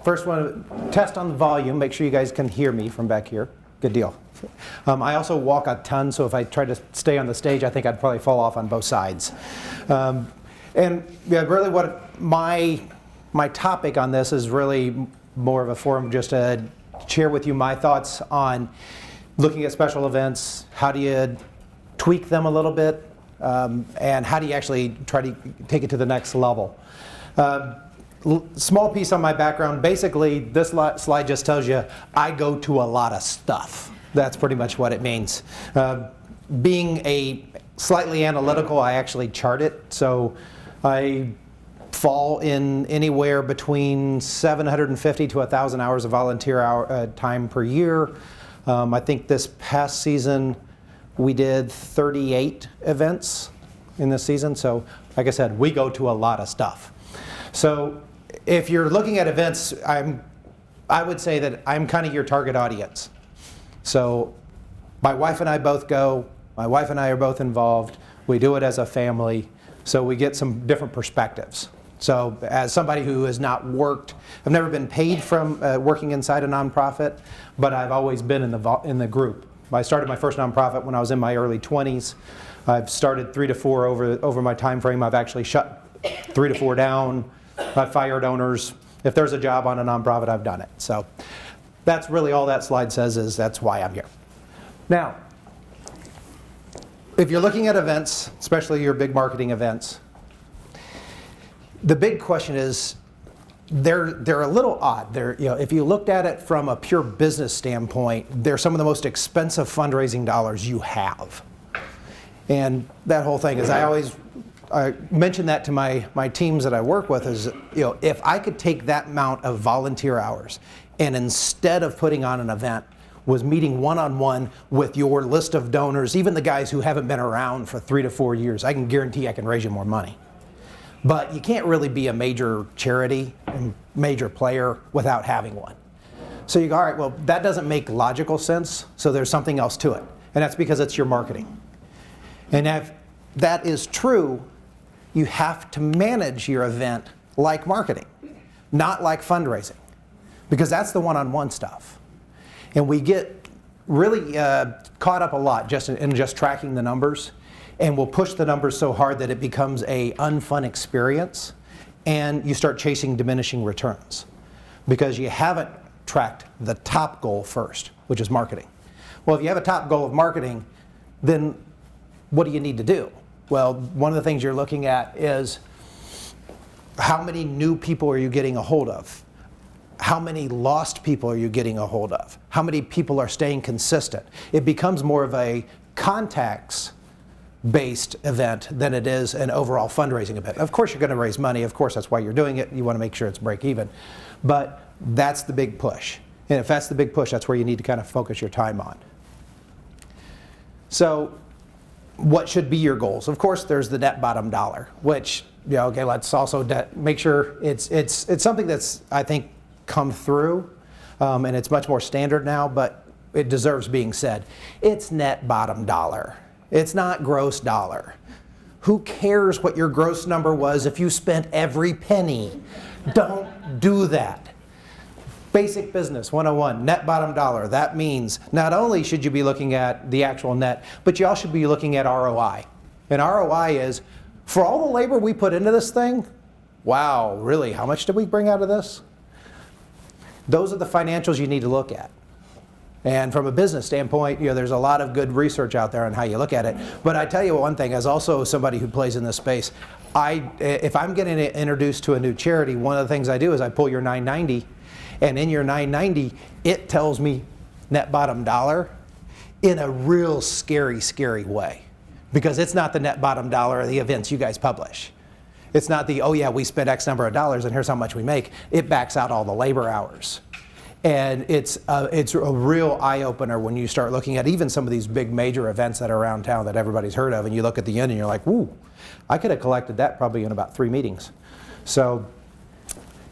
First one, test on the volume. Make sure you guys can hear me from back here. Good deal. I also walk a ton, so if I try to stay on the stage, I think I'd probably fall off on both sides. And yeah, really what my topic on this is really more of a forum just to share with you my thoughts on looking at special events. How do you tweak them a little bit? And how do you actually try to take it to the next level? Small piece on my background. Basically, this slide just tells you I go to a lot of stuff. That's pretty much what it means. Being a slightly analytical, I actually chart it. So I fall in anywhere between 750 to 1,000 hours of volunteer time per year. I think this past season we did 38 events in this season. So like I said, we go to a lot of stuff. So if you're looking at events, I would say that I'm kind of your target audience. So my wife and I both go. My wife and I are both involved. We do it as a family, so we get some different perspectives. So as somebody who has not worked, I've never been paid from working inside a nonprofit, but I've always been in the group. I started my first nonprofit when I was in my early 20s. I've started 3 to 4 over my time frame. I've actually shut 3 to 4 down. I've fired owners. If there's a job on a nonprofit, I've done it. So that's really all that slide says, is that's why I'm here. Now, if you're looking at events, especially your big marketing events, the big question is, they're a little odd. If you looked at it from a pure business standpoint, they're some of the most expensive fundraising dollars you have. And that whole thing is, I mention that to my teams that I work with is, if I could take that amount of volunteer hours and instead of putting on an event, was meeting one-on-one with your list of donors, even the guys who haven't been around for 3 to 4 years, I can guarantee I can raise you more money. But you can't really be a major charity and major player without having one. So you go, all right, well, that doesn't make logical sense, so there's something else to it. And that's because it's your marketing. And if that is true, you have to manage your event like marketing, not like fundraising, because that's the one-on-one stuff. And we get really caught up a lot in just tracking the numbers, and we'll push the numbers so hard that it becomes an unfun experience, and you start chasing diminishing returns because you haven't tracked the top goal first, which is marketing. Well, if you have a top goal of marketing, then what do you need to do? Well, one of the things you're looking at is how many new people are you getting a hold of? How many lost people are you getting a hold of? How many people are staying consistent? It becomes more of a contacts-based event than it is an overall fundraising event. Of course you're going to raise money. Of course that's why you're doing it. You want to make sure it's break even. But that's the big push. And if that's the big push, that's where you need to kind of focus your time on. So what should be your goals? Of course, there's the net bottom dollar, which, okay, let's also make sure it's something that's, I think, come through, and it's much more standard now, but it deserves being said. It's net bottom dollar. It's not gross dollar. Who cares what your gross number was if you spent every penny? Don't do that. Basic business 101, net bottom dollar. That means not only should you be looking at the actual net, but you also should be looking at ROI. And ROI is, for all the labor we put into this thing, wow, really, how much did we bring out of this? Those are the financials you need to look at. And from a business standpoint, there's a lot of good research out there on how you look at it. But I tell you one thing, as also somebody who plays in this space, if I'm getting introduced to a new charity, one of the things I do is I pull your 990. And in your 990, it tells me net bottom dollar in a real scary, scary way. Because it's not the net bottom dollar of the events you guys publish. It's not the, oh yeah, we spent X number of dollars and here's how much we make. It backs out all the labor hours. And it's a real eye-opener when you start looking at even some of these big major events that are around town that everybody's heard of, and you look at the end and you're like, woo, I could have collected that probably in about 3 meetings. So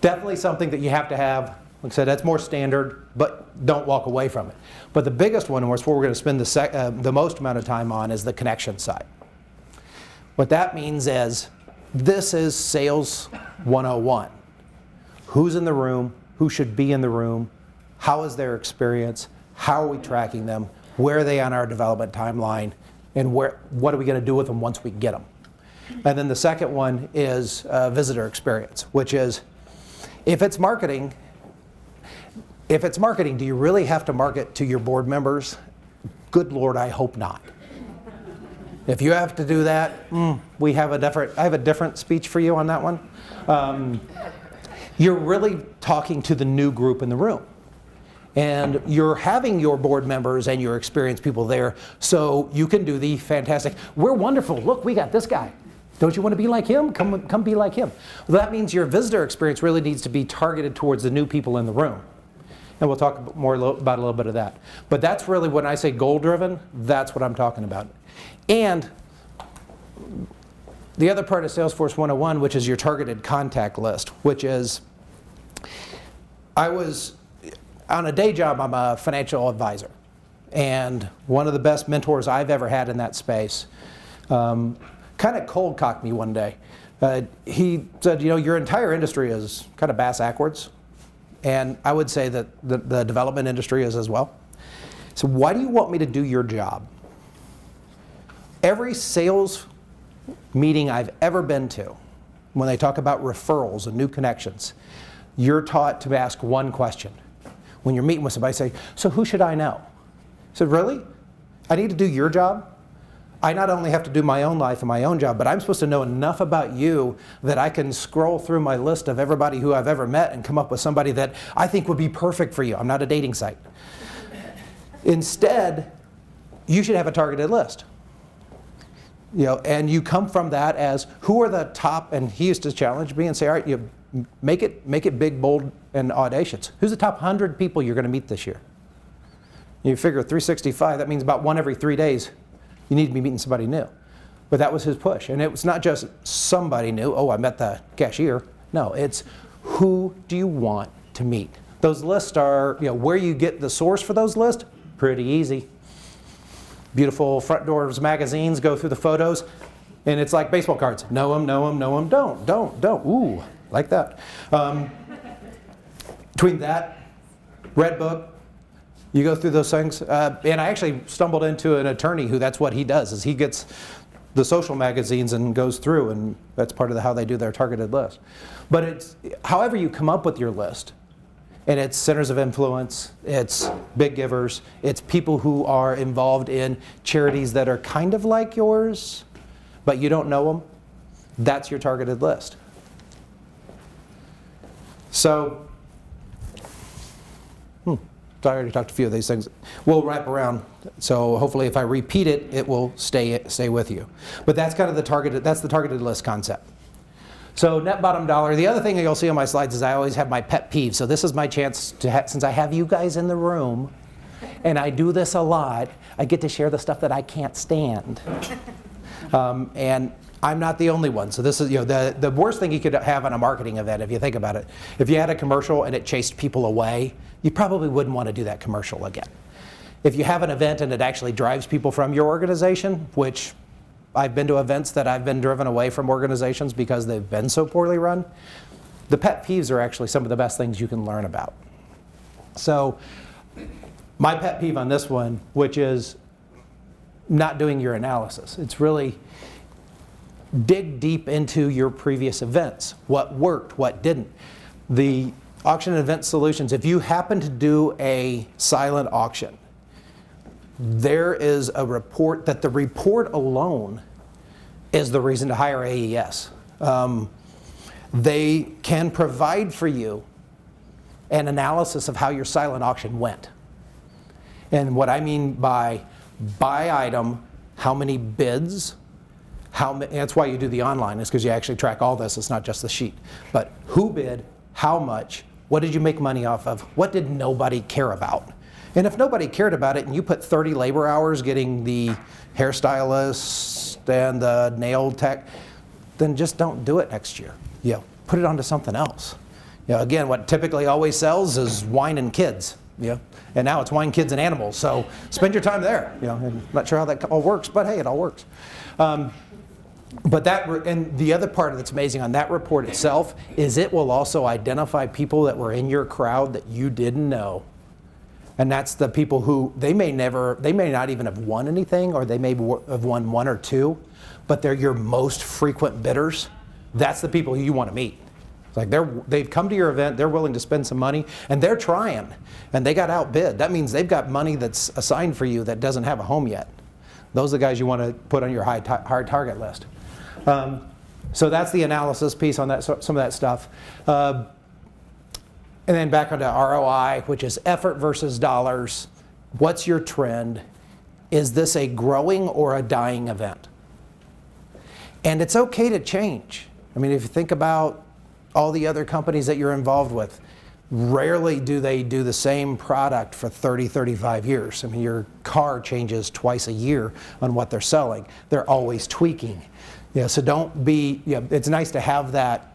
definitely something that you have to have. Like I said, that's more standard, but don't walk away from it. But the biggest one, and where we're going to spend the most amount of time on, is the connection side. What that means is, this is sales 101. who's in the room, who should be in the room, how is their experience, how are we tracking them, where are they on our development timeline, and what are we going to do with them once we get them. And then the second one is visitor experience, which is, if it's marketing, do you really have to market to your board members? Good Lord, I hope not. If you have to do that, I have a different speech for you on that one. You're really talking to the new group in the room. And you're having your board members and your experienced people there, so you can do the fantastic, we're wonderful, look, we got this guy. Don't you want to be like him? Come be like him. Well, that means your visitor experience really needs to be targeted towards the new people in the room. And we'll talk more about a little bit of that. But that's really, when I say goal-driven, that's what I'm talking about. And the other part of Salesforce 101, which is your targeted contact list, which is, on a day job, I'm a financial advisor. And one of the best mentors I've ever had in that space kind of cold cocked me one day. He said, your entire industry is kind of bass backwards. And I would say that the development industry is as well. So why do you want me to do your job? Every sales meeting I've ever been to, when they talk about referrals and new connections, you're taught to ask one question. When you're meeting with somebody, say, so who should I know? I said, really? I need to do your job? I not only have to do my own life and my own job, but I'm supposed to know enough about you that I can scroll through my list of everybody who I've ever met and come up with somebody that I think would be perfect for you. I'm not a dating site. Instead, you should have a targeted list. And you come from that as, who are the top, and he used to challenge me and say, all right, make it big, bold, and audacious. Who's the top 100 people you're going to meet this year? You figure 365, that means about one every 3 days. You need to be meeting somebody new. But that was his push. And it was not just somebody new, I met the cashier. No, it's who do you want to meet? Those lists are, where you get the source for those lists, pretty easy. Beautiful front doors magazines, go through the photos, and it's like baseball cards. Know them, don't. Ooh, like that. Between that, Red Book, you go through those things, and I actually stumbled into an attorney who that's what he does, is he gets the social magazines and goes through, and that's part of how they do their targeted list. But it's however you come up with your list, and it's centers of influence, it's big givers, it's people who are involved in charities that are kind of like yours, but you don't know them. That's your targeted list. So, I already talked a few of these things. We'll wrap around, so hopefully if I repeat it, it will stay with you. But that's kind of the targeted list concept. So net bottom dollar. The other thing you'll see on my slides is I always have my pet peeve. So this is my chance to, since I have you guys in the room, and I do this a lot, I get to share the stuff that I can't stand. And I'm not the only one. So this is, the worst thing you could have on a marketing event, if you think about it. If you had a commercial and it chased people away, you probably wouldn't want to do that commercial again. If you have an event and it actually drives people from your organization, which I've been to events that I've been driven away from organizations because they've been so poorly run, the pet peeves are actually some of the best things you can learn about. So my pet peeve on this one, which is not doing your analysis. It's really dig deep into your previous events. What worked, what didn't. The auction and event solutions, if you happen to do a silent auction, there is a report that the report alone is the reason to hire AES. They can provide for you an analysis of how your silent auction went. And what I mean by item, how many bids, that's why you do the online, is because you actually track all this. It's not just the sheet. But who bid, how much, what did you make money off of, what did nobody care about? And if nobody cared about it and you put 30 labor hours getting the hairstylist and the nail tech, then just don't do it next year. Put it onto something else. Again, what typically always sells is wine and kids. And now it's wine, kids, and animals. So spend your time there. I'm not sure how that all works, but hey, it all works. But and the other part that's amazing on that report itself is it will also identify people that were in your crowd that you didn't know. And that's the people who, they may not even have won anything, or they may have won one or two, but they're your most frequent bidders. That's the people you want to meet. It's like they've come to your event, they're willing to spend some money, and they're trying, and they got outbid. That means they've got money that's assigned for you that doesn't have a home yet. Those are the guys you want to put on your high target list. So that's the analysis piece on that, some of that stuff. And then back onto ROI, which is effort versus dollars. What's your trend? Is this a growing or a dying event? And it's okay to change. I mean, if you think about all the other companies that you're involved with, rarely do they do the same product for 30, 35 years. I mean, your car changes twice a year on what they're selling. They're always tweaking. So don't be, it's nice to have that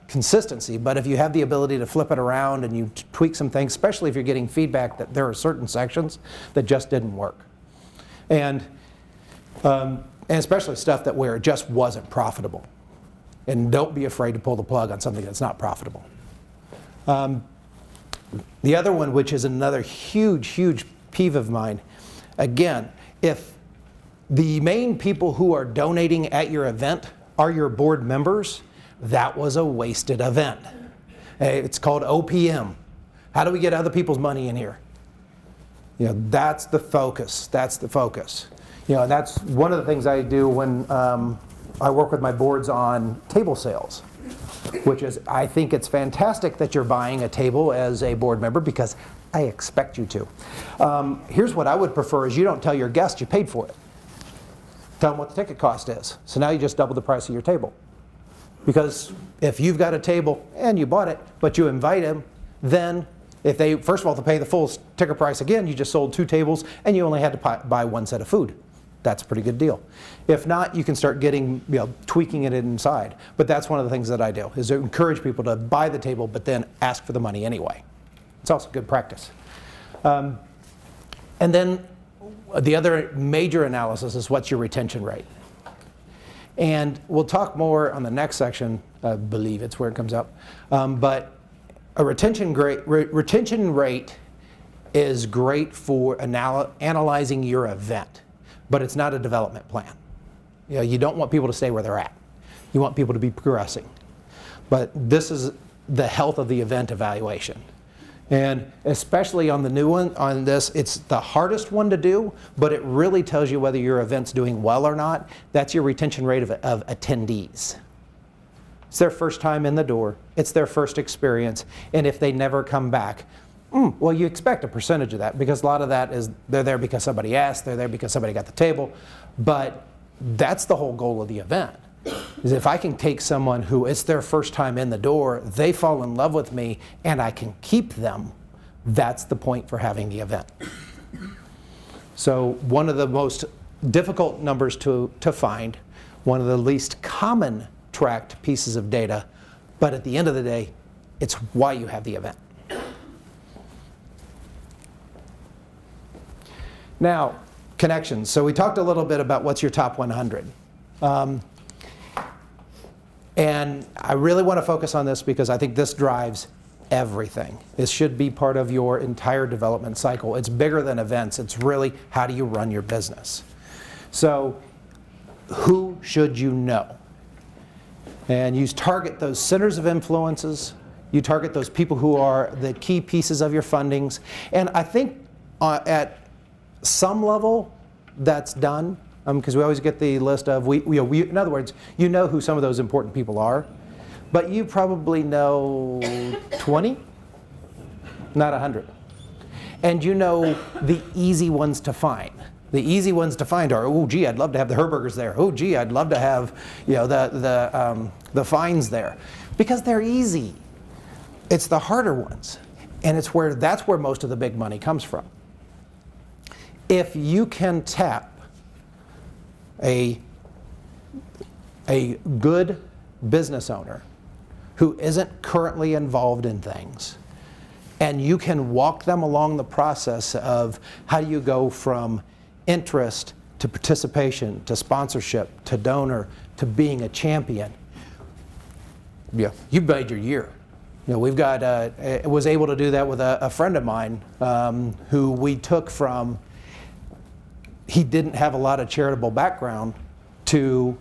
consistency, but if you have the ability to flip it around and you tweak some things, especially if you're getting feedback that there are certain sections that just didn't work. And especially stuff where it just wasn't profitable. And don't be afraid to pull the plug on something that's not profitable. The other one, which is another huge peeve of mine, again, if the main people who are donating at your event are your board members, that was a wasted event. It's called OPM. How do we get other people's money in here? That's the focus. That's the focus. That's one of the things I do when I work with my boards on table sales, which is, I think it's fantastic that you're buying a table as a board member because I expect you to. Here's what I would prefer is you don't tell your guests you paid for it. Tell them what the ticket cost is. So now you just double the price of your table. Because if you've got a table and you bought it, but you invite them, then if they, first of all, to pay the full ticket price again, you just sold 2 tables and you only had to buy 1 set of food. That's a pretty good deal. If not, you can start getting, tweaking it inside. But that's one of the things that I do, is to encourage people to buy the table, but then ask for the money anyway. It's also good practice. And then the other major analysis is what's your retention rate. And we'll talk more on the next section. I believe it's where it comes up. But a retention rate is great for analyzing your event, but it's not a development plan. You don't want people to stay where they're at. You want people to be progressing. But this is the health of the event evaluation. And especially on the new one, on this, it's the hardest one to do, but it really tells you whether your event's doing well or not. That's your retention rate of attendees. It's their first time in the door. It's their first experience. And if they never come back, well, you expect a percentage of that, because a lot of that is they're there because somebody asked, they're there because somebody got the table. But that's the whole goal of the event. Is if I can take someone who it's their first time in the door, they fall in love with me, and I can keep them, that's the point for having the event. So one of the most difficult numbers to find, one of the least common tracked pieces of data, but at the end of the day, it's why you have the event. Now, connections. So we talked a little bit about what's your top 100. And I really want to focus on this because I think this drives everything. This should be part of your entire development cycle. It's bigger than events. It's really how do you run your business. So who should you know? And you target those centers of influences. You target those people who are the key pieces of your fundings. And I think at some level that's done. Because we always get the list of, in other words, you know who some of those important people are, but you probably know 20, not 100. And you know the easy ones to find. The easy ones to find are, oh, gee, I'd love to have the Herbergers there. Oh, gee, I'd love to have the Fines there. Because they're easy. It's the harder ones. And that's where most of the big money comes from. If you can tap a good business owner who isn't currently involved in things, and you can walk them along the process of how do you go from interest to participation, to sponsorship, to donor, to being a champion, yeah, you've made your year. We've got, was able to do that with a friend of mine who we took from, he didn't have a lot of charitable background, to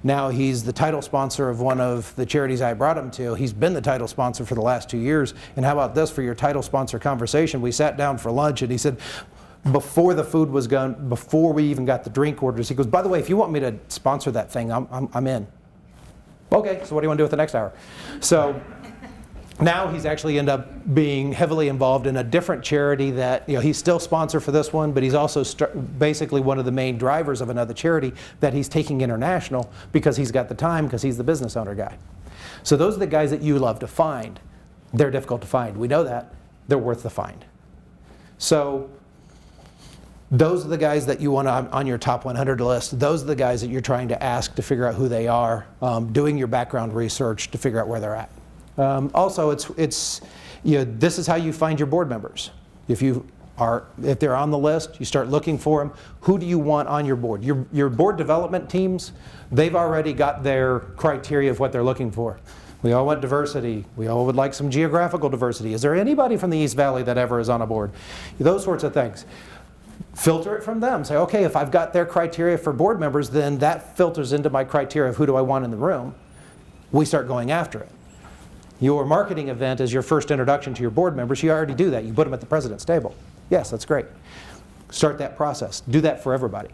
now he's the title sponsor of one of the charities I brought him to. He's been the title sponsor for the last 2 years. And how about this for your title sponsor conversation? We sat down for lunch and he said, before the food was gone, before we even got the drink orders, he goes, by the way, if you want me to sponsor that thing, I'm in. Okay, so what do you want to do with the next hour? So now he's actually ended up being heavily involved in a different charity that, he's still sponsor for this one, but he's also basically one of the main drivers of another charity that he's taking international because he's got the time, because he's the business owner guy. So those are the guys that you love to find. They're difficult to find. We know that. They're worth the find. So those are the guys that you want on your top 100 list. Those are the guys that you're trying to ask to figure out who they are, doing your background research to figure out where they're at. Also, this is how you find your board members. If they're on the list, you start looking for them. Who do you want on your board? Your board development teams, they've already got their criteria of what they're looking for. We all want diversity. We all would like some geographical diversity. Is there anybody from the East Valley that ever is on a board? Those sorts of things. Filter it from them. Say, okay, if I've got their criteria for board members, then that filters into my criteria of who do I want in the room. We start going after it. Your marketing event is your first introduction to your board members. You already do that. You put them at the president's table. Yes, that's great. Start that process. Do that for everybody.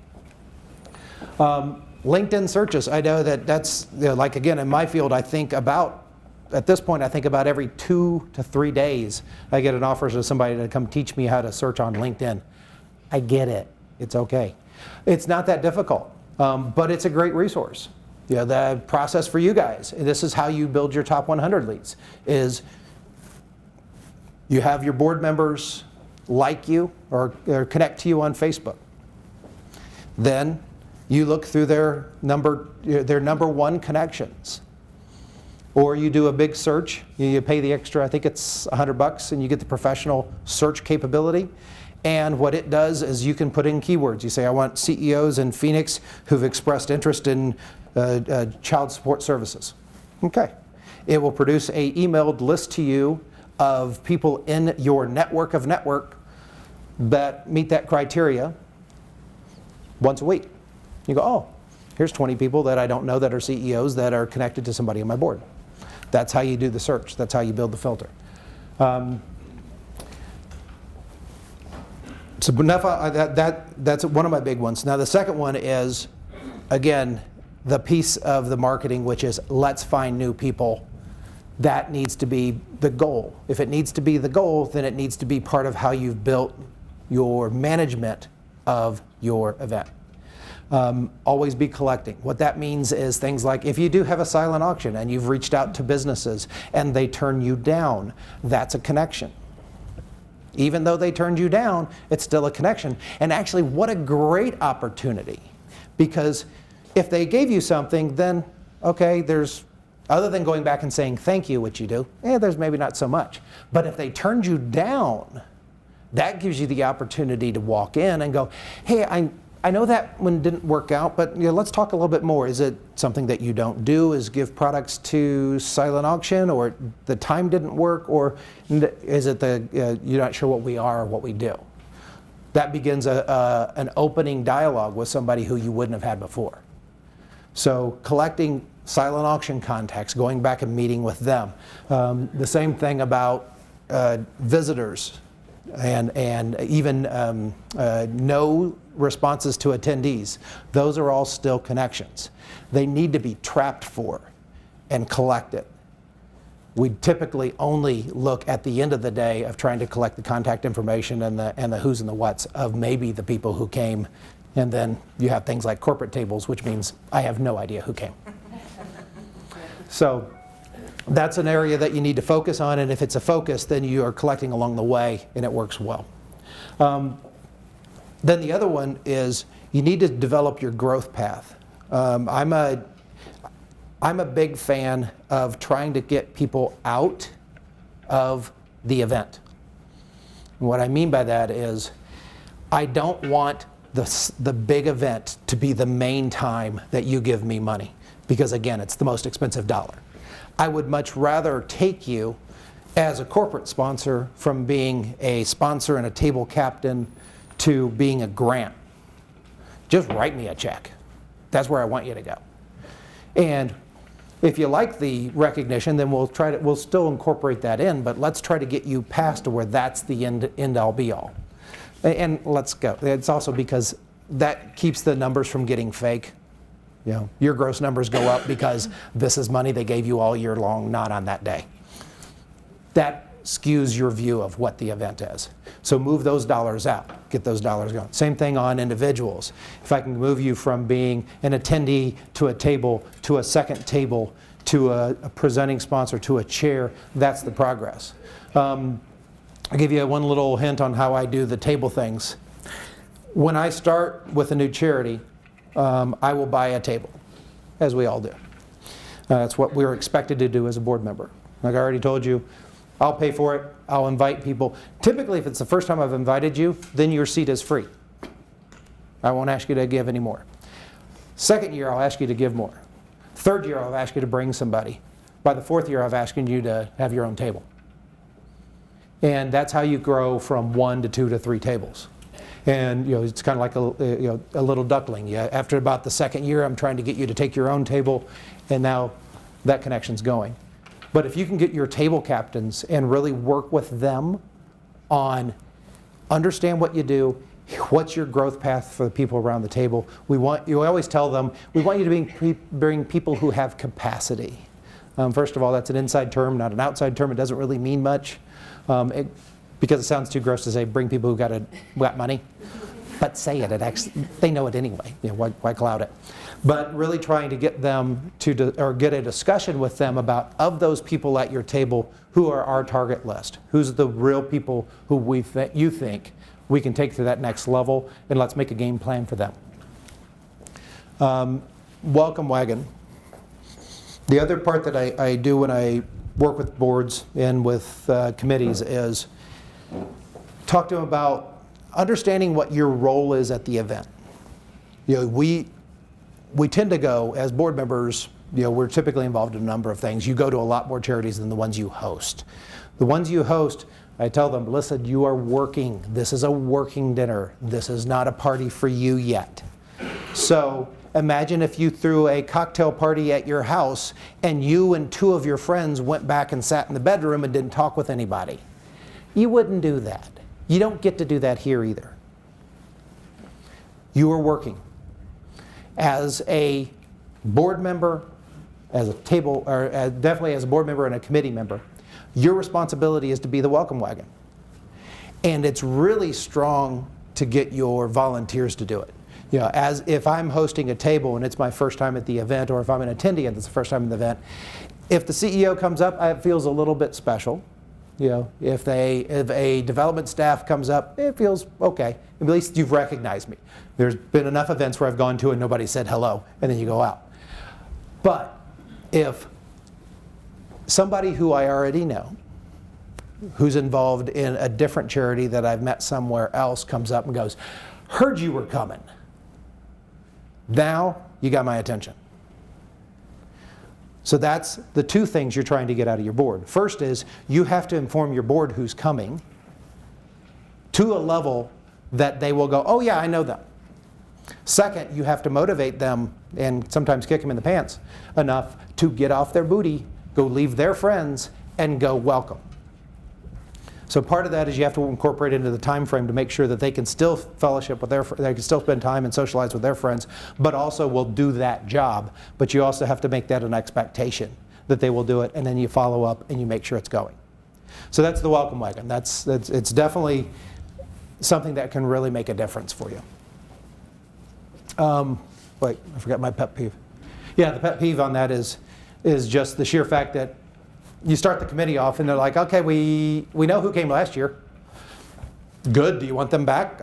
LinkedIn searches. I know that's, like again, in my field, at this point, I think about every 2 to 3 days, I get an offer to somebody to come teach me how to search on LinkedIn. I get it. It's okay. It's not that difficult, but it's a great resource. The process for you guys, this is how you build your top 100 leads, is you have your board members like you or connect to you on Facebook. Then you look through their number 1 connections. Or you do a big search, you pay the extra, I think it's $100, and you get the professional search capability. And what it does is you can put in keywords. You say, I want CEOs in Phoenix who've expressed interest in child support services. Okay. It will produce an emailed list to you of people in your network of network that meet that criteria once a week. You go, oh, here's 20 people that I don't know that are CEOs that are connected to somebody on my board. That's how you do the search. That's how you build the filter. So that's one of my big ones. Now the second one is, again, the piece of the marketing, which is let's find new people. That needs to be the goal. If it needs to be the goal, then it needs to be part of how you've built your management of your event. Always be collecting. What that means is things like if you do have a silent auction and you've reached out to businesses and they turn you down, that's a connection. Even though they turned you down, it's still a connection. And actually, what a great opportunity. Because if they gave you something, then, okay, other than going back and saying thank you, which you do, there's maybe not so much. But if they turned you down, that gives you the opportunity to walk in and go, hey, I know that one didn't work out, but let's talk a little bit more. Is it something that you don't do, is give products to silent auction, or the time didn't work, or is it you're not sure what we are or what we do? That begins an opening dialogue with somebody who you wouldn't have had before. So collecting silent auction contacts, going back and meeting with them. The same thing about visitors and even no responses to attendees. Those are all still connections. They need to be trapped for and collected. We typically only look at the end of the day of trying to collect the contact information and the who's and the what's of maybe the people who came, and then you have things like corporate tables, which means I have no idea who came. So that's an area that you need to focus on, and if it's a focus, then you are collecting along the way, and it works well. Then the other one is you need to develop your growth path. I'm a big fan of trying to get people out of the event. And what I mean by that is I don't want the big event to be the main time that you give me money, because again, it's the most expensive dollar. I would much rather take you as a corporate sponsor from being a sponsor and a table captain to being a grant. Just write me a check. That's where I want you to go. And if you like the recognition, then we'll still incorporate that in, but let's try to get you past to where that's the end all be all. And let's go. It's also because that keeps the numbers from getting fake. You know, your gross numbers go up because this is money they gave you all year long, not on that day. That skews your view of what the event is. So move those dollars out, get those dollars going. Same thing on individuals. If I can move you from being an attendee to a table, to a second table, to a presenting sponsor, to a chair, that's the progress. I'll give you one little hint on how I do the table things. When I start with a new charity, I will buy a table, as we all do. That's what we're expected to do as a board member. Like I already told you, I'll pay for it, I'll invite people. Typically, if it's the first time I've invited you, then your seat is free. I won't ask you to give any more. Second year, I'll ask you to give more. Third year, I'll ask you to bring somebody. By the fourth year, I've asked you to have your own table. And that's how you grow from 1 to 2 to 3 tables. And you know, it's kind of like a little duckling. Yeah, after about the second year, I'm trying to get you to take your own table, and now that connection's going. But if you can get your table captains and really work with them on understand what you do, what's your growth path for the people around the table. You always tell them, we want you to bring people who have capacity. First of all, that's an inside term, not an outside term. It doesn't really mean much because it sounds too gross to say bring people who got money. But say it, they know it anyway. You know, why cloud it? But really trying to get them or get a discussion with them about, of those people at your table, who are our target list? Who's the real people who you think we can take to that next level, and let's make a game plan for them. Welcome wagon. The other part that I do when I work with boards and with committees is talk to them about understanding what your role is at the event. You know, we tend to go, as board members, you know, we're typically involved in a number of things. You go to a lot more charities than the ones you host. The ones you host, I tell them, listen, you are working. This is a working dinner. This is not a party for you yet. So imagine if you threw a cocktail party at your house and you and 2 of your friends went back and sat in the bedroom and didn't talk with anybody. You wouldn't do that. You don't get to do that here either. You are working. As a board member, as a table, or definitely as a board member and a committee member, your responsibility is to be the welcome wagon. And it's really strong to get your volunteers to do it. You know, as if I'm hosting a table and it's my first time at the event, or if I'm an attendee and it's the first time at the event, if the CEO comes up, it feels a little bit special. You know, if a development staff comes up, it feels okay. At least you've recognized me. There's been enough events where I've gone to and nobody said hello, and then you go out. But if somebody who I already know, who's involved in a different charity that I've met somewhere else, comes up and goes, heard you were coming. Now you got my attention. So that's the 2 things you're trying to get out of your board. First is you have to inform your board who's coming to a level that they will go, oh yeah, I know them. Second, you have to motivate them and sometimes kick them in the pants enough to get off their booty, go leave their friends, and go welcome. So part of that is you have to incorporate into the time frame to make sure that they can still fellowship with they can still spend time and socialize with their friends, but also will do that job. But you also have to make that an expectation that they will do it, and then you follow up and you make sure it's going. So that's the welcome wagon. It's definitely something that can really make a difference for you. Wait, I forgot my pet peeve. Yeah, the pet peeve on that is just the sheer fact that you start the committee off and they're like, okay, we know who came last year. Good, do you want them back?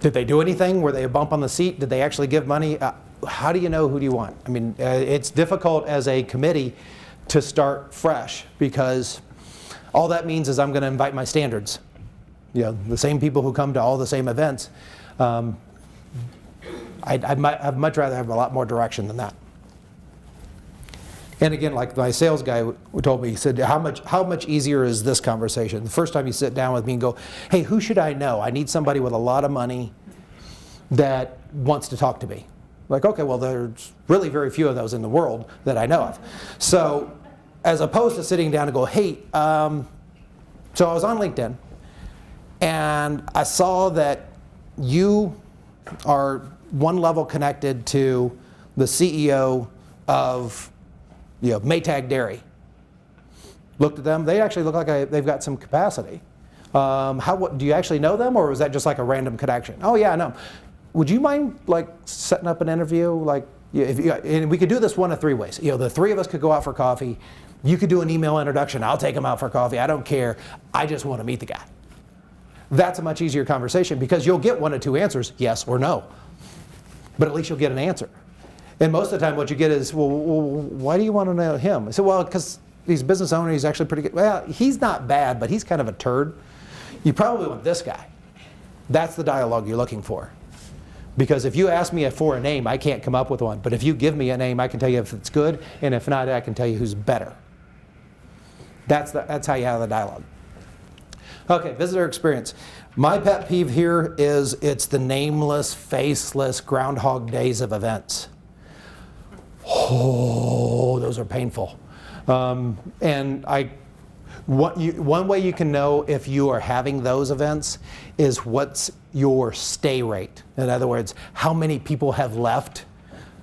Did they do anything? Were they a bump on the seat? Did they actually give money? How do you know who do you want? I mean, it's difficult as a committee to start fresh because all that means is I'm going to invite my standards. You know, the same people who come to all the same events. I'd much rather have a lot more direction than that. And again, like my sales guy told me, he said, how much easier is this conversation? The first time you sit down with me and go, hey, who should I know? I need somebody with a lot of money that wants to talk to me. Like, okay, well, there's really very few of those in the world that I know of. So as opposed to sitting down and go, hey, so I was on LinkedIn, and I saw that you are one level connected to the CEO of Maytag Dairy. Looked at them. They actually look like they've got some capacity. Do you actually know them, or was that just like a random connection? Oh yeah, I know. Would you mind like setting up an interview? Like, and we could do this one of three ways. The three of us could go out for coffee. You could do an email introduction. I'll take him out for coffee. I don't care. I just want to meet the guy. That's a much easier conversation because you'll get one of two answers, yes or no. But at least you'll get an answer. And most of the time what you get is, well, why do you want to know him? I said, well, because he's a business owner, he's actually pretty good. Well, he's not bad, but he's kind of a turd. You probably want this guy. That's the dialogue you're looking for. Because if you ask me for a name, I can't come up with one. But if you give me a name, I can tell you if it's good, and if not, I can tell you who's better. That's how you have the dialogue. Okay, visitor experience. My pet peeve here is it's the nameless, faceless Groundhog Days of events. Oh, those are painful. And one way you can know if you are having those events is what's your stay rate. In other words, how many people have left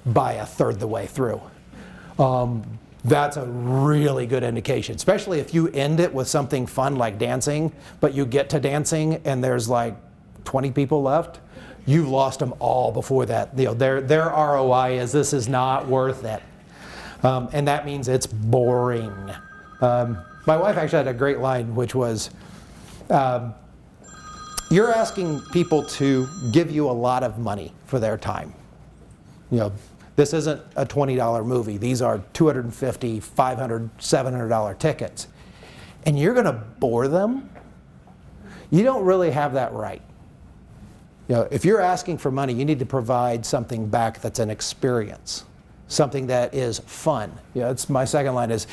by a third the way through. That's a really good indication, especially if you end it with something fun like dancing, but you get to dancing and there's like 20 people left. You've lost them all before that. Their ROI is this is not worth it. And that means it's boring. My wife actually had a great line, which was, you're asking people to give you a lot of money for their time. This isn't a $20 movie. These are $250, $500, $700 tickets. And you're going to bore them? You don't really have that right. If you're asking for money, you need to provide something back that's an experience, something that is fun. That's my second line is,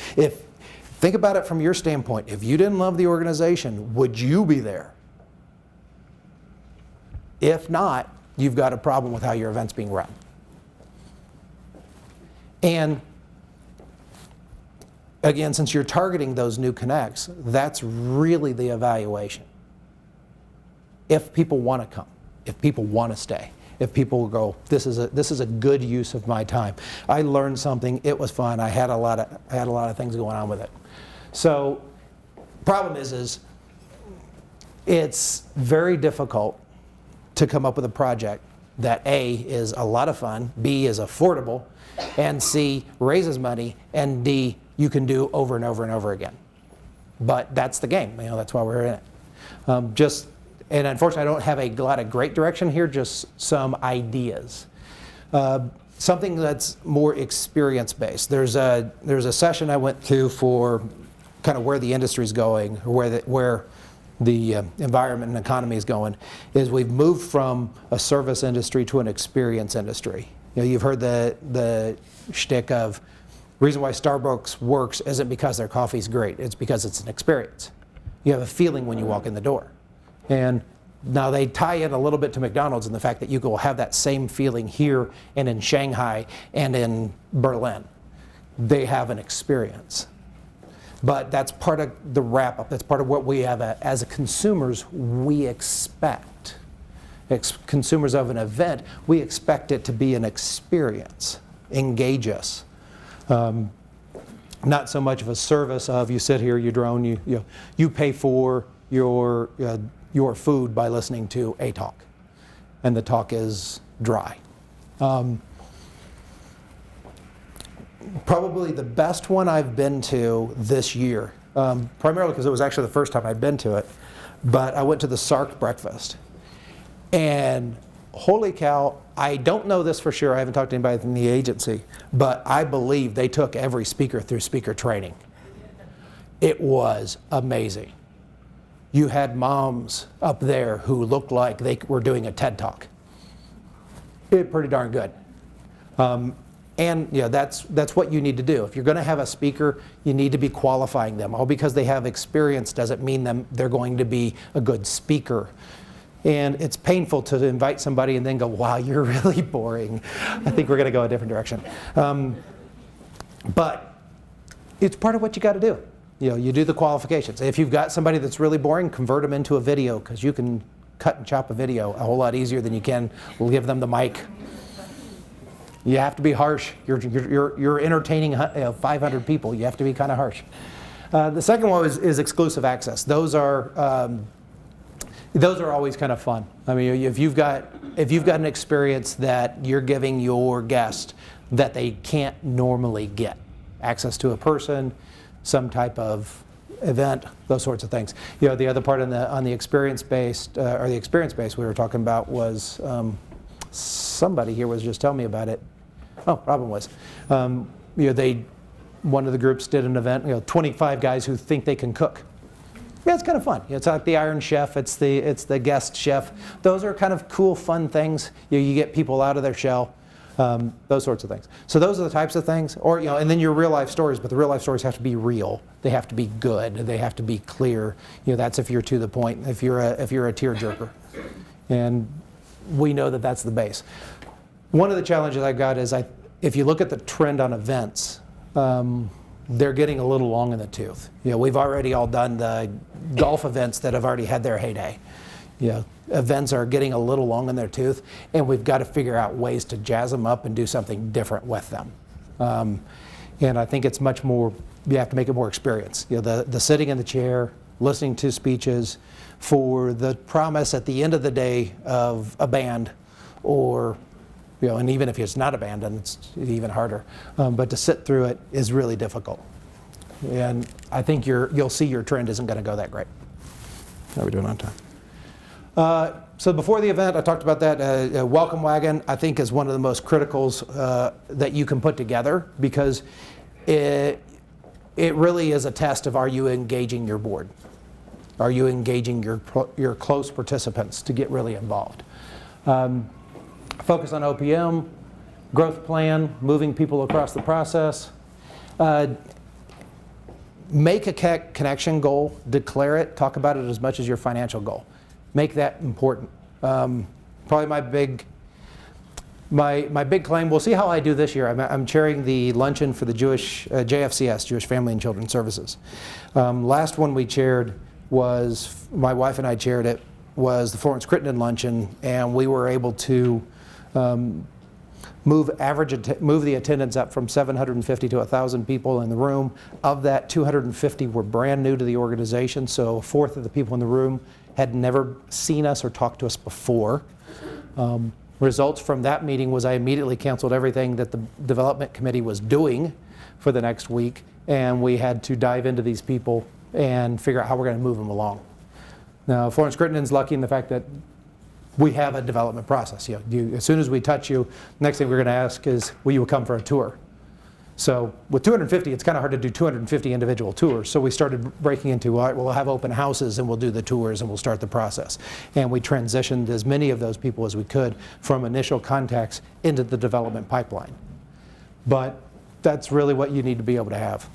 think about it from your standpoint. If you didn't love the organization, would you be there? If not, you've got a problem with how your event's being run. And again, since you're targeting those new connects, that's really the evaluation. If people want to come, if people want to stay, if people go, this is a good use of my time. I learned something. It was fun. I had a lot of things going on with it. So, problem is it's very difficult to come up with a project that A is a lot of fun, B is affordable, and C raises money, and D you can do over and over and over again. But that's the game. That's why we're in it. And unfortunately, I don't have a lot of great direction here, just some ideas. Something that's more experience-based. There's a session I went to for kind of where the industry's going, or where the environment and economy is going, is we've moved from a service industry to an experience industry. You've heard the shtick of reason why Starbucks works isn't because their coffee's great, it's because it's an experience. You have a feeling when you walk in the door. And now they tie in a little bit to McDonald's in the fact that you will have that same feeling here and in Shanghai and in Berlin. They have an experience. But that's part of the wrap-up. That's part of what we have as consumers we expect. Consumers of an event, we expect it to be an experience, engage us. Not so much of a service of you sit here, you drone, you pay for your food by listening to a talk, and the talk is dry. Probably the best one I've been to this year, primarily because it was actually the first time I'd been to it, but I went to the SARC breakfast. And holy cow, I don't know this for sure, I haven't talked to anybody in the agency, but I believe they took every speaker through speaker training. It was amazing. You had moms up there who looked like they were doing a TED Talk. pretty darn good. And that's what you need to do. If you're going to have a speaker, you need to be qualifying them. All because they have experience doesn't mean they're going to be a good speaker. And it's painful to invite somebody and then go, wow, you're really boring. I think we're going to go a different direction. But it's part of what you got to do. You do the qualifications. If you've got somebody that's really boring, convert them into a video, because you can cut and chop a video a whole lot easier than you can. We'll give them the mic. You have to be harsh. You're entertaining 500 people. You have to be kind of harsh. The second one is exclusive access. Those are always kind of fun. I mean, if you've got an experience that you're giving your guest that they can't normally get, access to a person, some type of event, those sorts of things. The other part on the experience-based or the experience-based we were talking about was somebody here was just telling me about it. Oh, Robin was. One of the groups did an event. 25 guys who think they can cook. Yeah, it's kind of fun. It's like the Iron Chef. It's the guest chef. Those are kind of cool, fun things. You get people out of their shell. Those sorts of things. So those are the types of things. Or and then your real life stories. But the real life stories have to be real. They have to be good. They have to be clear. That's if you're to the point. If you're a tearjerker, and we know that that's the base. One of the challenges I've got is if you look at the trend on events, they're getting a little long in the tooth. We've already all done the golf events that have already had their heyday. Events are getting a little long in their tooth, and we've got to figure out ways to jazz them up and do something different with them. And I think it's much more, you have to make it more experience. The sitting in the chair, listening to speeches, for the promise at the end of the day of a band, or and even if it's not a band, then it's even harder. But to sit through it is really difficult. And I think you'll see your trend isn't going to go that great. How are we doing on time? So before the event, I talked about that. Welcome wagon, I think, is one of the most criticals that you can put together, because it really is a test of, are you engaging your board? Are you engaging your close participants to get really involved? Focus on OPM, growth plan, moving people across the process. Make a connection goal, declare it, talk about it as much as your financial goal. Make that important. Probably my big claim, we'll see how I do this year. I'm chairing the luncheon for the Jewish JFCS, Jewish Family and Children Services. Last one we chaired was, my wife and I chaired it, was the Florence Crittenden luncheon, and we were able to move the attendance up from 750 to 1,000 people in the room. Of that, 250 were brand new to the organization, so a fourth of the people in the room had never seen us or talked to us before. Results from that meeting was I immediately canceled everything that the development committee was doing for the next week, and we had to dive into these people and figure out how we're going to move them along. Now, Florence Crittenden's lucky in the fact that we have a development process. As soon as we touch you, next thing we're going to ask is, will you come for a tour? So with 250, it's kind of hard to do 250 individual tours. So we started breaking into, all right, we'll have open houses and we'll do the tours and we'll start the process. And we transitioned as many of those people as we could from initial contacts into the development pipeline. But that's really what you need to be able to have.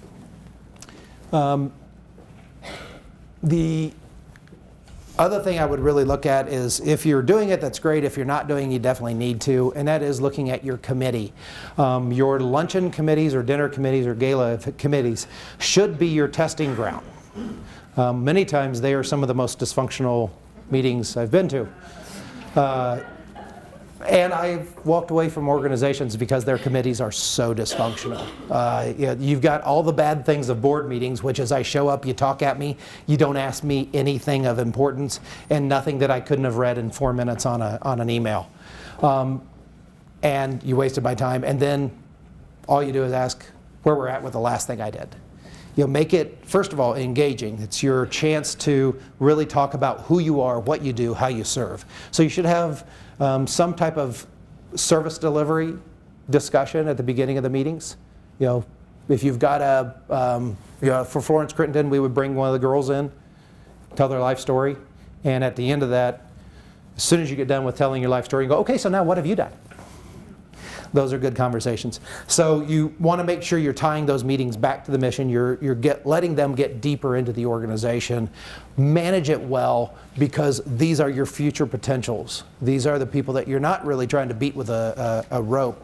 The other thing I would really look at is, if you're doing it, that's great. If you're not doing it, you definitely need to, and that is looking at your committee. Your luncheon committees or dinner committees or gala committees should be your testing ground. Many times they are some of the most dysfunctional meetings I've been to. And I've walked away from organizations because their committees are so dysfunctional. You've got all the bad things of board meetings, which is I show up, you talk at me, you don't ask me anything of importance, and nothing that I couldn't have read in 4 minutes on an email. And you wasted my time, and then all you do is ask where we're at with the last thing I did. Make it, first of all, engaging. It's your chance to really talk about who you are, what you do, how you serve. So you should have some type of service delivery discussion at the beginning of the meetings. If you've got for Florence Crittenden, we would bring one of the girls in, tell their life story, and at the end of that, as soon as you get done with telling your life story, you go, okay, so now what have you done? Those are good conversations. So you want to make sure you're tying those meetings back to the mission. You're letting them get deeper into the organization. Manage it well, because these are your future potentials. These are the people that you're not really trying to beat with a rope,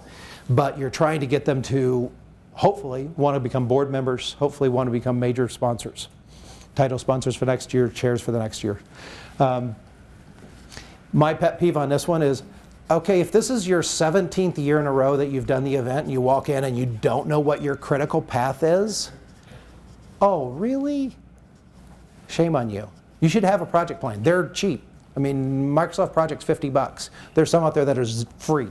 but you're trying to get them to hopefully want to become board members, hopefully want to become major sponsors, title sponsors for next year, chairs for the next year. My pet peeve on this one is, okay, if this is your 17th year in a row that you've done the event and you walk in and you don't know what your critical path is, oh, really? Shame on you. You should have a project plan. They're cheap. I mean, Microsoft Project's $50. There's some out there that are free.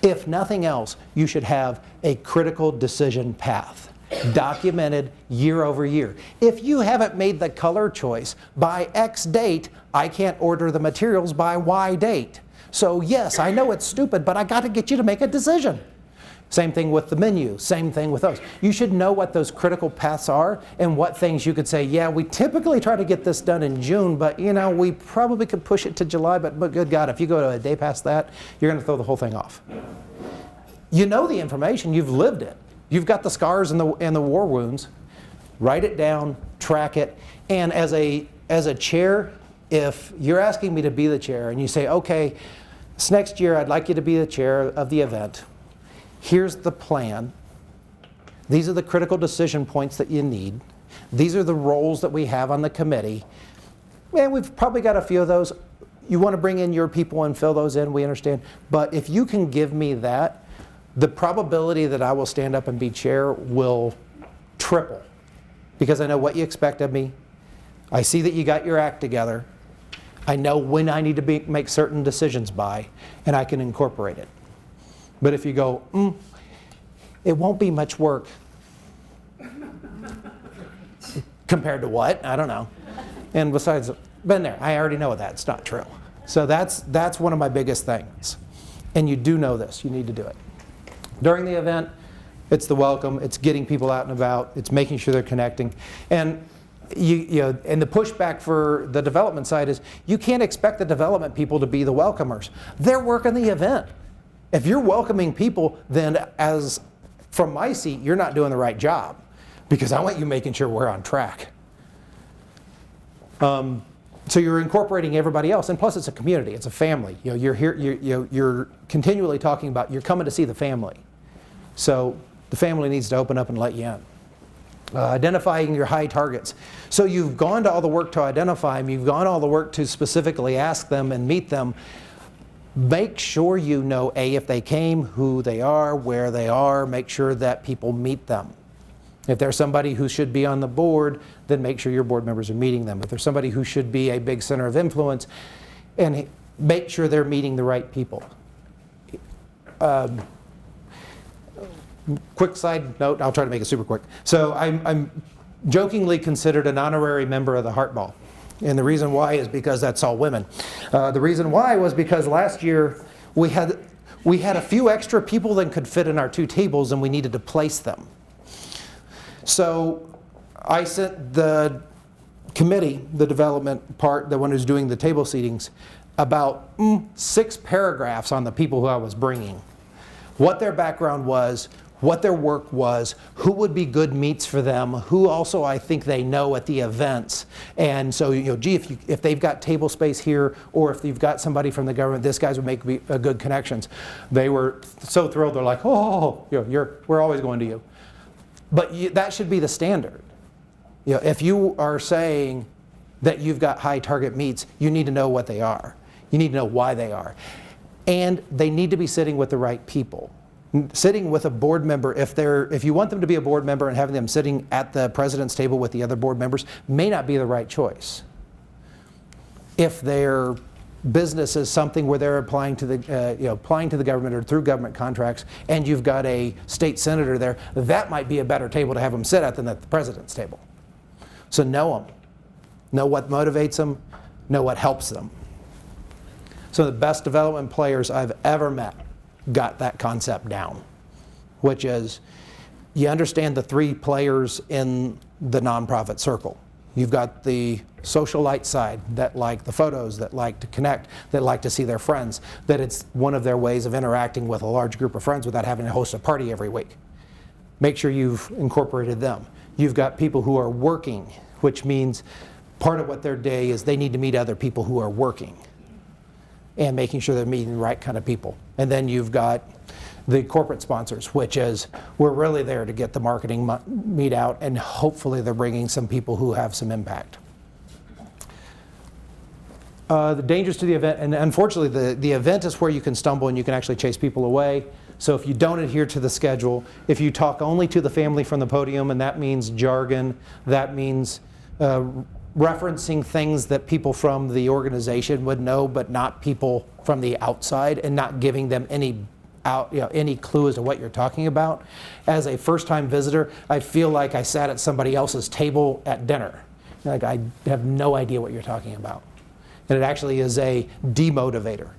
If nothing else, you should have a critical decision path, documented year over year. If you haven't made the color choice by X date, I can't order the materials by Y date. So yes, I know it's stupid, but I got to get you to make a decision. Same thing with the menu, same thing with those. You should know what those critical paths are and what things you could say, yeah, we typically try to get this done in June, but you know, we probably could push it to July, but good God, if you go to a day past that, you're going to throw the whole thing off. You know the information, you've lived it. You've got the scars and the war wounds. Write it down, track it, and as a chair, if you're asking me to be the chair and you say, okay, this next year I'd like you to be the chair of the event. Here's the plan. These are the critical decision points that you need. These are the roles that we have on the committee. And we've probably got a few of those. You want to bring in your people and fill those in, we understand. But if you can give me that, the probability that I will stand up and be chair will triple, because I know what you expect of me. I see that you got your act together. I know when I need to make certain decisions by, and I can incorporate it. But if you go, it won't be much work. Compared to what? I don't know. And besides, been there. I already know that. It's not true. So that's one of my biggest things. And you do know this. You need to do it. During the event, it's the welcome. It's getting people out and about. It's making sure they're connecting. And and the pushback for the development side is you can't expect the development people to be the welcomers. They're working the event. If you're welcoming people, then as from my seat, you're not doing the right job, because I want you making sure we're on track. So you're incorporating everybody else, and plus it's a community, it's a family. You're here. You're continually talking about you're coming to see the family, so the family needs to open up and let you in. Identifying your high targets. So you've gone to all the work to identify them, you've gone all the work to specifically ask them and meet them. Make sure you know, A, if they came, who they are, where they are, make sure that people meet them. If there's somebody who should be on the board, then make sure your board members are meeting them. If there's somebody who should be a big center of influence, and make sure they're meeting the right people. Quick side note, I'll try to make it super quick. So I'm jokingly considered an honorary member of the Heart Ball. And the reason why is because that's all women. The reason why was because last year we had a few extra people than could fit in our two tables, and we needed to place them. So I sent the committee, the development part, the one who's doing the table seatings, about 6 paragraphs on the people who I was bringing. What their background was, what their work was, who would be good meets for them, who also I think they know at the events. And so, gee, if they've got table space here, or if you've got somebody from the government, this guys would make good connections. They were so thrilled. They're like, oh, we're always going to you. But that should be the standard. If you are saying that you've got high target meets, you need to know what they are. You need to know why they are. And they need to be sitting with the right people. Sitting with a board member, if you want them to be a board member, and having them sitting at the president's table with the other board members may not be the right choice. If their business is something where they're applying to the government or through government contracts, and you've got a state senator there, that might be a better table to have them sit at than at the president's table. So know them. Know what motivates them. Know what helps them. So the best development players I've ever met got that concept down, which is you understand the 3 players in the nonprofit circle. You've got the socialite side that like the photos, that like to connect, that like to see their friends, that it's one of their ways of interacting with a large group of friends without having to host a party every week. Make sure you've incorporated them. You've got people who are working, which means part of what their day is they need to meet other people who are working and making sure they're meeting the right kind of people. And then you've got the corporate sponsors, which is we're really there to get the marketing meet out, and hopefully they're bringing some people who have some impact. The dangers to the event, and unfortunately the event is where you can stumble and you can actually chase people away. So if you don't adhere to the schedule, if you talk only to the family from the podium, and that means jargon, that means referencing things that people from the organization would know, but not people from the outside, and not giving them any clue as to what you're talking about. As a first-time visitor, I feel like I sat at somebody else's table at dinner. Like I have no idea what you're talking about. And it actually is a demotivator.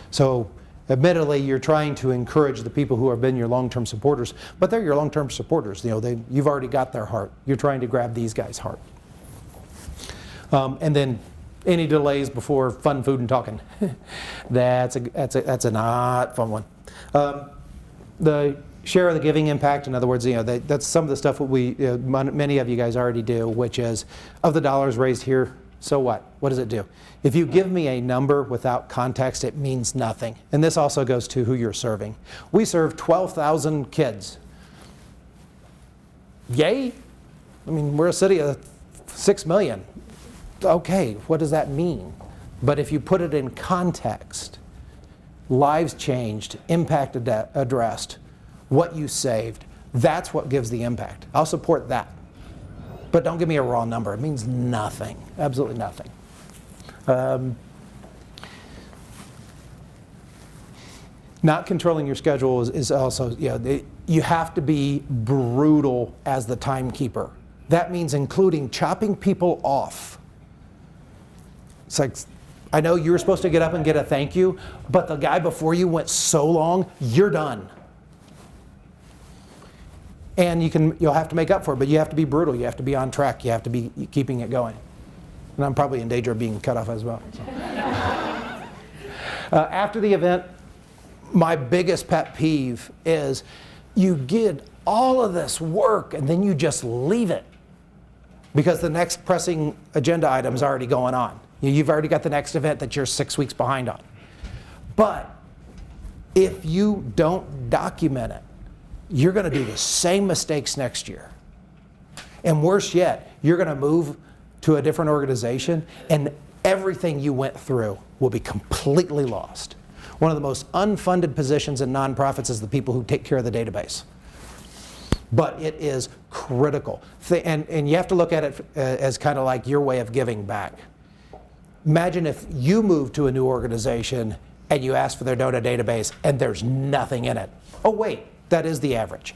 So admittedly, you're trying to encourage the people who have been your long-term supporters, but they're your long-term supporters. You've already got their heart. You're trying to grab these guys' heart. And then any delays before fun, food, and talking. That's a not fun one. The share of the giving impact, in other words, that's some of the stuff that many of you guys already do, which is of the dollars raised here, so what? What does it do? If you give me a number without context, it means nothing. And this also goes to who you're serving. We serve 12,000 kids. Yay? I mean, we're a city of 6 million. Okay, what does that mean? But if you put it in context, lives changed, impact addressed, what you saved, that's what gives the impact. I'll support that. But don't give me a raw number. It means nothing, absolutely nothing. Not controlling your schedule is also, you have to be brutal as the timekeeper. That means including chopping people off. It's like, I know you were supposed to get up and get a thank you, but the guy before you went so long, you're done. And you'll have to make up for it, but you have to be brutal. You have to be on track. You have to be keeping it going. And I'm probably in danger of being cut off as well. So. After the event, my biggest pet peeve is you did all of this work and then you just leave it because the next pressing agenda item is already going on. You've already got the next event that you're 6 weeks behind on. But if you don't document it, you're going to do the same mistakes next year. And worse yet, you're going to move to a different organization and everything you went through will be completely lost. One of the most unfunded positions in nonprofits is the people who take care of the database. But it is critical. And you have to look at it as kind of like your way of giving back. Imagine if you move to a new organization and you ask for their donor database and there's nothing in it. Oh wait, that is the average.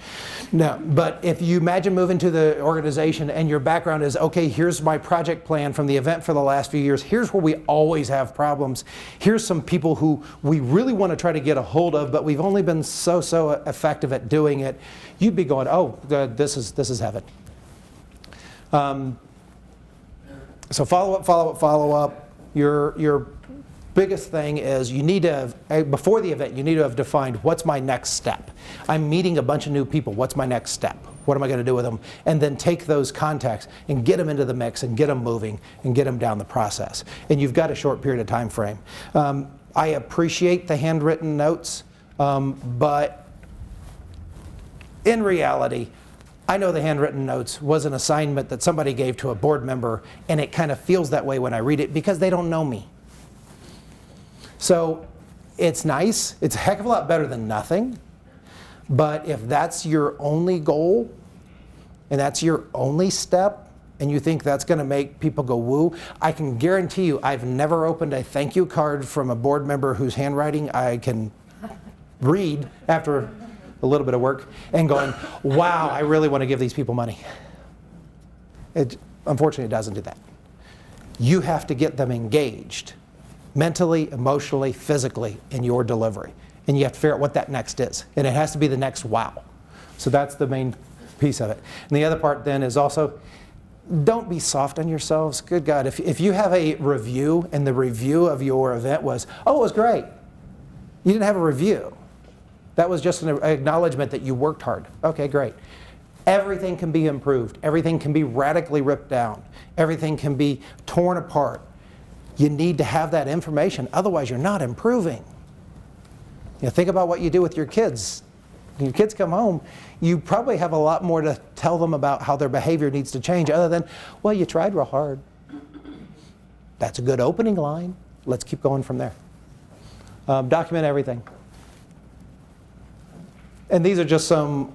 No, but if you imagine moving to the organization and your background is, okay, here's my project plan from the event for the last few years, here's where we always have problems, here's some people who we really want to try to get a hold of, but we've only been so effective at doing it, you'd be going, oh, this is heaven. So follow up. Your biggest thing is you need to have, before the event, you need to have defined what's my next step. I'm meeting a bunch of new people. What's my next step? What am I going to do with them? And then take those contacts and get them into the mix and get them moving and get them down the process. And you've got a short period of time frame. I appreciate the handwritten notes, but in reality, I know the handwritten notes was an assignment that somebody gave to a board member, and it kind of feels that way when I read it because they don't know me. So it's nice. It's a heck of a lot better than nothing. But if that's your only goal and that's your only step and you think that's going to make people go woo, I can guarantee you I've never opened a thank you card from a board member whose handwriting I can read after a little bit of work and going, wow, I really want to give these people money. Unfortunately, it doesn't do that. You have to get them engaged mentally, emotionally, physically in your delivery. And you have to figure out what that next is. And it has to be the next wow. So that's the main piece of it. And the other part then is also, don't be soft on yourselves. Good God, if you have a review and the review of your event was, oh, it was great. You didn't have a review. That was just an acknowledgement that you worked hard. Okay, great. Everything can be improved. Everything can be radically ripped down. Everything can be torn apart. You need to have that information, otherwise you're not improving. Think about what you do with your kids. When your kids come home, you probably have a lot more to tell them about how their behavior needs to change other than, well, you tried real hard. That's a good opening line. Let's keep going from there. Document everything. And these are just some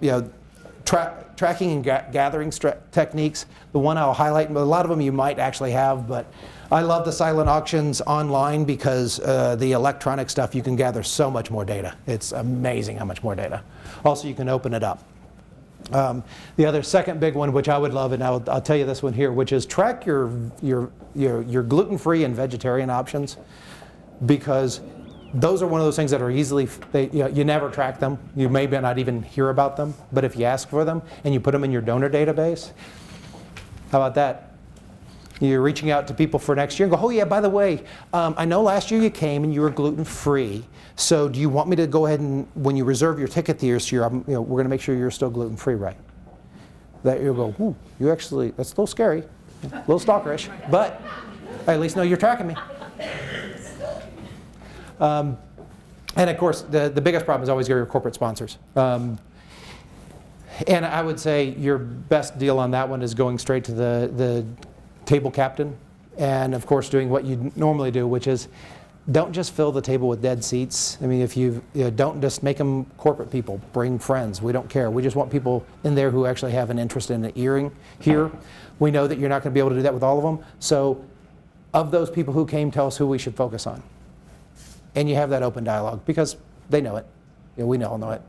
tracking and gathering techniques. The one I'll highlight, a lot of them you might actually have, but I love the silent auctions online because the electronic stuff, you can gather so much more data. It's amazing how much more data. Also, you can open it up. The other second big one, which I would love, and I'll tell you this one here, which is track your gluten-free and vegetarian options, because those are one of those things that are easily, you never track them. You may not even hear about them, but if you ask for them and you put them in your donor database, how about that? You're reaching out to people for next year and go, oh yeah, by the way, I know last year you came and you were gluten-free, so do you want me to go ahead and, when you reserve your ticket this year, we're going to make sure you're still gluten-free, right? That you'll go, ooh, you actually, that's a little scary, a little stalkerish, but I at least know you're tracking me. And of course, the biggest problem is always your corporate sponsors. And I would say your best deal on that one is going straight to the table captain, and of course doing what you normally do, which is don't just fill the table with dead seats. I mean, if don't just make them corporate people, bring friends. We don't care. We just want people in there who actually have an interest in hearing here. We know that you're not going to be able to do that with all of them. So of those people who came, tell us who we should focus on. And you have that open dialogue because they know it. We all know it.